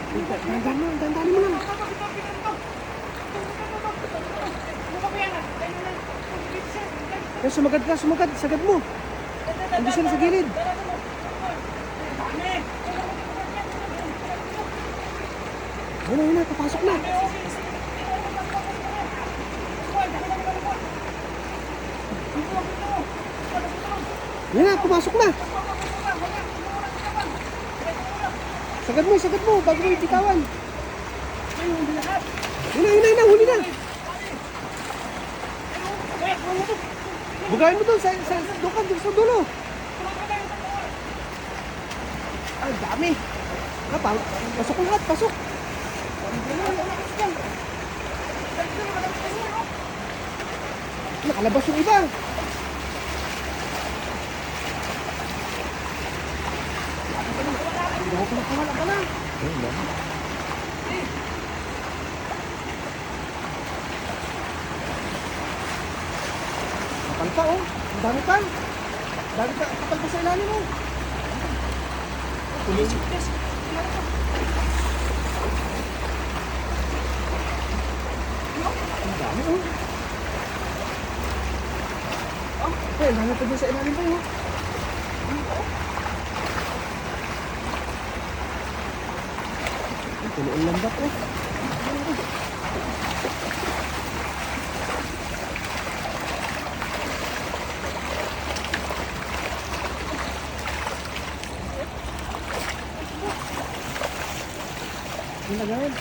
Dandanin mo lang. Sumagad ka, sumagad. Sagad mo. Hindi sila sa gilid. Yun na, papasok na. Yan na, pumasok na. Sagad mo, bago mo ipitawan. Yun na, huli na. Bugayin mo doon, doon sa dulo. Ay, dami. Pasok lahat, pasok. Nakalabas yung iba. Wala ka na. Kapal pa oh. Ang dami pa. Kapal pa sa ilalim oh. Ang dami oh. Ang dami pa dyan sa ilalim pa oh. Puno ang lambat eh. Ano na gawin?